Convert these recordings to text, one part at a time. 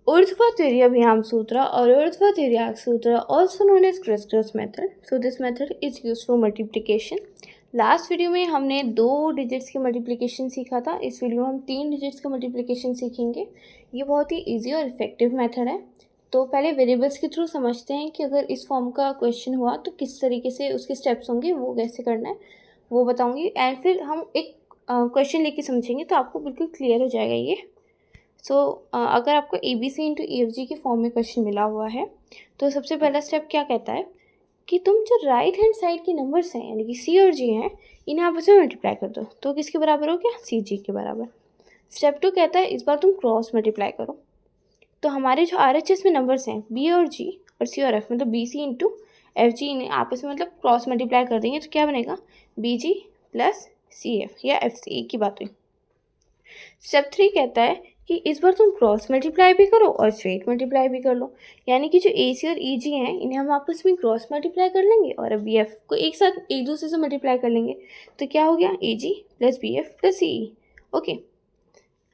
ऊर्ध्व तिर्यभियाम सूत्र और ऊर्ध्व तिर्यक सूत्र also known as Criss-Cross method. So this method is used for multiplication. Last video में हमने 2 डिजिट्स के मल्टीप्लिकेशन सीखा था, इस वीडियो में हम 3 डिजिट्स का मल्टीप्लिकेशन सीखेंगे। ये बहुत ही इजी और इफेक्टिव मेथड है। तो पहले वेरिएबल्स के थ्रू समझते हैं कि अगर इस फॉर्म का क्वेश्चन हुआ तो किस तरीके से उसके स्टेप्स होंगे, वो कैसे करना है वो बताऊंगी। एंड फिर हम एक क्वेश्चन लेके समझेंगे तो आपको बिल्कुल क्लियर हो जाएगा ये। अगर आपको ABC इंटू EFG के फॉर्म में क्वेश्चन मिला हुआ है तो सबसे पहला स्टेप क्या कहता है कि तुम जो राइट हैंड साइड के नंबर्स हैं यानी कि C और G हैं, इन्हें आपस में मल्टीप्लाई कर दो। तो किसके बराबर हो गया? CG के बराबर। स्टेप 2 कहता है इस बार तुम क्रॉस मल्टीप्लाई करो। तो हमारे जो RHS में नंबर्स हैं B और G और C और F, मतलब BC इंटू FG, इन्हें आपस में मतलब क्रॉस मल्टीप्लाई कर देंगे तो क्या बनेगा? BG प्लस CF या FC, एक की बात हुई। स्टेप 3 कहता है कि इस बार तुम क्रॉस मल्टीप्लाई भी करो और स्ट्रेट मल्टीप्लाई भी कर लो। यानी कि जो AC और EG हैं इन्हें हम आपस में क्रॉस मल्टीप्लाई कर लेंगे और अब BF को एक साथ एक दूसरे से मल्टीप्लाई कर लेंगे। तो क्या हो गया? AG plus BF plus CE। Okay,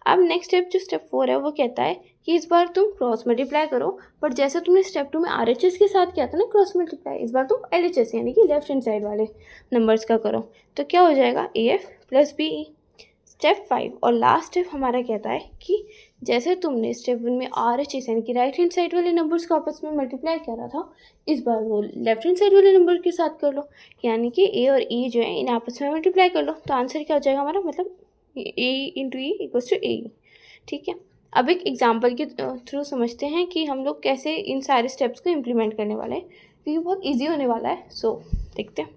अब नेक्स्ट स्टेप जो स्टेप 4 है वो कहता है कि इस बार तुम क्रॉस मल्टीप्लाई करो, बट जैसे तुमने स्टेप 2 में RHS के साथ किया था ना क्रॉस मल्टीप्लाई, इस बार तुम LHS यानी कि लेफ्ट हैंड साइड वाले नंबर्स का करो। तो क्या हो जाएगा? AF plus BE। स्टेप 5 और लास्ट स्टेप हमारा कहता है कि जैसे तुमने स्टेप 1 में RHS यानी कि राइट हैंड साइड वाले नंबर्स को आपस में मल्टीप्लाई करा था, इस बार वो लेफ्ट हैंड साइड वाले नंबर के साथ कर लो। यानी कि A और E जो है इन्हें आपस में मल्टीप्लाई कर लो। तो आंसर क्या हो जाएगा हमारा? मतलब A into E equals to AE। ठीक है, अब एक एग्जाम्पल के थ्रू समझते हैं कि हम लोग कैसे इन सारे स्टेप्स को इम्प्लीमेंट करने वाले हैं, क्योंकि बहुत ईजी होने वाला है। सो देखते हैं।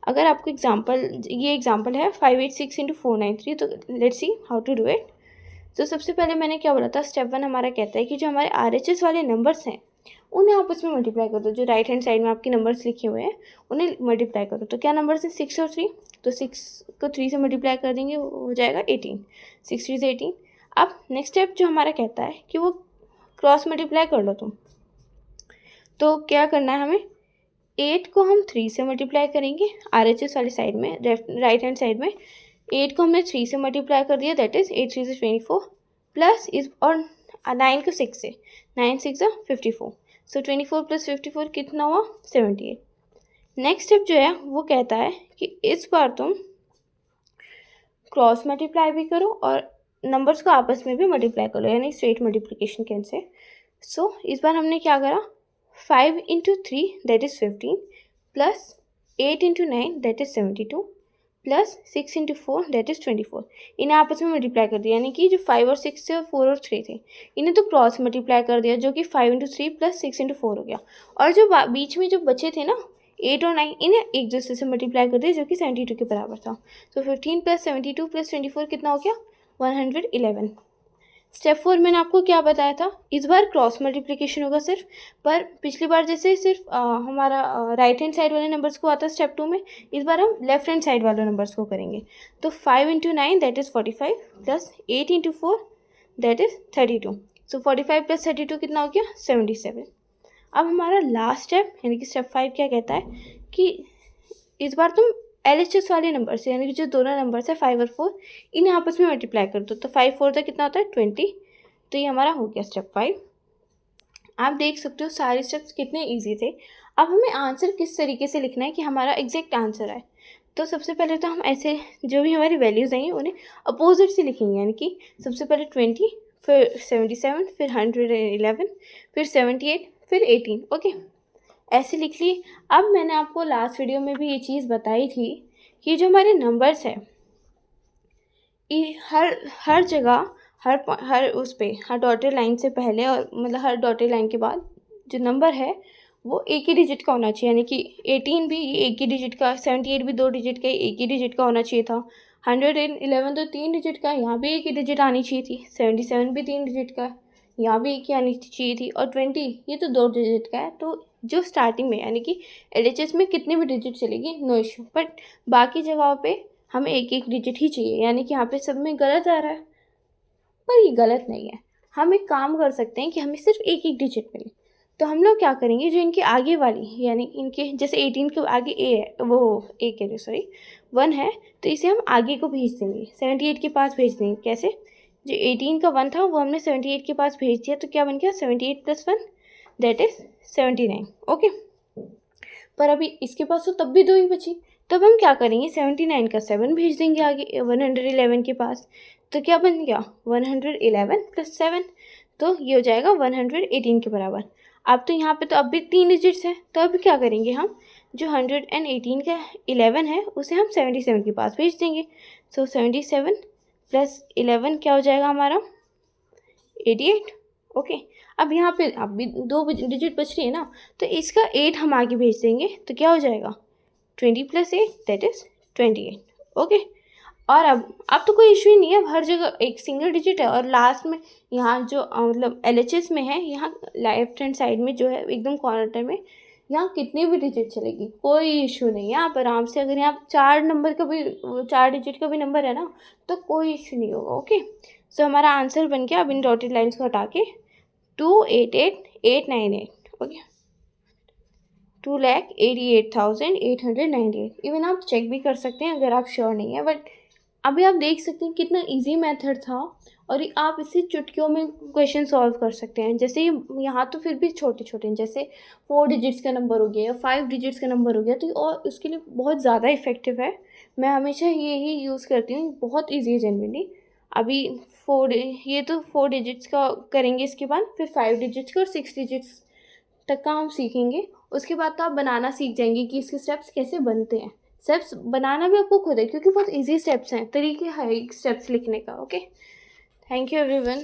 अगर आपको ये एग्जाम्पल है 586 इंटू 493, तो let's see how to do it. तो सबसे पहले मैंने क्या बोला था, स्टेप 1 हमारा कहता है कि जो हमारे RHS वाले नंबर्स हैं उन्हें आपस में मल्टीप्लाई कर दो। जो राइट हैंड साइड में आपके नंबर्स लिखे हुए हैं उन्हें मल्टीप्लाई करो। तो क्या नंबर्स हैं? 6 और 3। तो 6 को 3 से मल्टीप्लाई कर देंगे, वो हो जाएगा 18। 6 3 से 18। अब नेक्स्ट स्टेप जो हमारा कहता है कि वो क्रॉस मल्टीप्लाई कर लो तुम। तो क्या करना है हमें? 8 को हम 3 से मल्टीप्लाई करेंगे RHS वाली साइड में, राइट हैंड साइड में। 8 को हमने 3 से मल्टीप्लाई कर दिया, दैट इज़ 8 3 से 24 प्लस इस और 9 को 6 से, 9 6 54। सो 24 प्लस 54 कितना हुआ? 78। नेक्स्ट स्टेप जो है वो कहता है कि इस बार तुम क्रॉस मल्टीप्लाई भी करो और नंबर्स को आपस में भी मल्टीप्लाई करो, यानी स्ट्रेट मल्टीप्लिकेशन कैन से। सो इस बार हमने क्या करा? 5 into 3 that is 15 plus 8 into 9 that is 72 plus 6 into 4 that is 24। इन्हें आपस में मल्टीप्लाई कर दिया, यानी कि जो 5 और 6 थे और 4 और 3 थे, इन्हें तो क्रॉस मल्टीप्लाई कर दिया, जो कि 5 इंटू 3 प्लस 6 इंटू 4 हो गया। और जो बीच में जो बचे थे ना 8 और 9, इन्हें एक दूसरे से मल्टीप्लाई कर दिया, जो कि 72 के बराबर था। तो 15 प्लस 72 प्लस 24 कितना हो गया? 111। स्टेप 4 मैंने आपको क्या बताया था? इस बार क्रॉस मल्टीप्लिकेशन होगा सिर्फ, पर पिछली बार जैसे सिर्फ हमारा राइट हैंड साइड वाले नंबर्स को आता स्टेप 2 में, इस बार हम लेफ्ट हैंड साइड वाले नंबर्स को करेंगे। तो 5 into 9 that is 45 plus 8 into 4 that is 32। So 45 plus 32 कितना हो गया? 77। अब हमारा लास्ट स्टेप यानी कि स्टेप 5 क्या कहता है कि इस बार तुम LHS वाले नंबर से, यानी कि जो दोनों नंबर्स है 5 और 4, इन्हें आपस में मल्टीप्लाई कर दो। तो 5 4 तक कितना होता है? 20। तो ये हमारा हो गया स्टेप 5। आप देख सकते हो सारे स्टेप्स कितने इजी थे। अब हमें आंसर किस तरीके से लिखना है कि हमारा एग्जैक्ट आंसर आए। तो सबसे पहले तो हम ऐसे जो भी हमारी वैल्यूज़ आएंगी उन्हें अपोजिट से लिखेंगे, यानी कि सबसे पहले 20, फिर 77, फिर 111, फिर 78, फिर 18। ओके, ऐसे लिख लिए। अब मैंने आपको लास्ट वीडियो में भी ये चीज़ बताई थी कि जो हमारे नंबर्स हैं हर जगह, हर उस पे, हर डॉटेड लाइन से पहले और मतलब हर डॉटेड लाइन के बाद जो नंबर है वो एक ही डिजिट का होना चाहिए। यानी कि 18 भी एक ही डिजिट का, 78 भी 2 डिजिट का, एक ही डिजिट का होना चाहिए था। 111 तो 3 डिजिट का, यहाँ भी एक ही डिजिट आनी चाहिए थी। 77 भी 3 डिजिट का, यहाँ भी एक ही आनी चाहिए थी। और 20 ये तो 2 डिजिट का है। तो जो स्टार्टिंग में यानी कि LHS में कितने भी डिजिट चलेगी, नो इशू, बट बाकी जगहों पे हमें एक एक डिजिट ही चाहिए। यानी कि यहाँ पे सब में गलत आ रहा है, पर ये गलत नहीं है। हम एक काम कर सकते हैं कि हमें सिर्फ एक एक डिजिट मिले। तो हम लोग क्या करेंगे, जो इनके आगे वाली यानी इनके जैसे 18 के आगे ए है, वो ए कह रहे सॉरी 1 है, तो इसे हम आगे को भेज देंगे, 78 के पास भेज देंगे। कैसे? जो 18 का 1 था वो हमने 78 के पास भेज दिया, तो क्या बन गया 78 + 1 दैट इज़ 79। ओके, पर अभी इसके पास तो तब भी 2 ही बची, तब हम क्या करेंगे 79 का 7 भेज देंगे आगे 111 के पास, तो क्या बन गया 111 + 7, तो ये हो जाएगा 118 के बराबर। अब तो यहाँ पे तो अब भी 3 डिजिट्स हैं, तो अब क्या करेंगे हम, जो 118 का 11 है उसे हम 77 के पास भेज देंगे। सो 77 + 11 क्या हो जाएगा हमारा 88। ओके, अब यहाँ पे अब भी 2 डिजिट बच रही है ना, तो इसका 8 हम आगे भेज देंगे, तो क्या हो जाएगा 20 + 8 दैट इज़ 28। ओके, और अब तो कोई इशू ही नहीं है, अब हर जगह एक सिंगल डिजिट है, और लास्ट में यहाँ जो मतलब LHS में है, यहाँ लेफ्ट हैंड साइड में जो है एकदम कॉर्नर में, यहाँ कितनी भी डिजिट चलेगी, कोई इशू नहीं है। आप आराम से, अगर यहाँ 4 नंबर का भी 4 डिजिट का भी नंबर है ना, तो कोई इशू नहीं होगा। ओके, सो हमारा आंसर बन गया, अब इन डॉटेड लाइन्स को हटा के 288,898। ओके, 2,88,898। इवन आप चेक भी कर सकते हैं अगर आप श्योर नहीं है, बट अभी आप देख सकते हैं कितना इजी मेथड था, और आप इसे चुटकियों में क्वेश्चन सॉल्व कर सकते हैं। जैसे यहाँ तो फिर भी छोटे छोटे हैं, जैसे 4 डिजिट्स का नंबर हो गया या 5 डिजिट्स का नंबर हो गया, तो और उसके लिए बहुत ज़्यादा इफेक्टिव है। मैं हमेशा ये ही यूज़ करती हूँ, बहुत ईजी है जनरली। अभी 4 ये तो 4 डिजिट्स का करेंगे, इसके बाद फिर 5 डिजिट्स का और 6 डिजिट्स तक का हम सीखेंगे। उसके बाद तो आप बनाना सीख जाएंगे कि इसके स्टेप्स कैसे बनते हैं। स्टेप्स बनाना भी आपको खुद है, क्योंकि बहुत इजी स्टेप्स हैं, तरीके हैं स्टेप्स लिखने का। Okay, thank you everyone.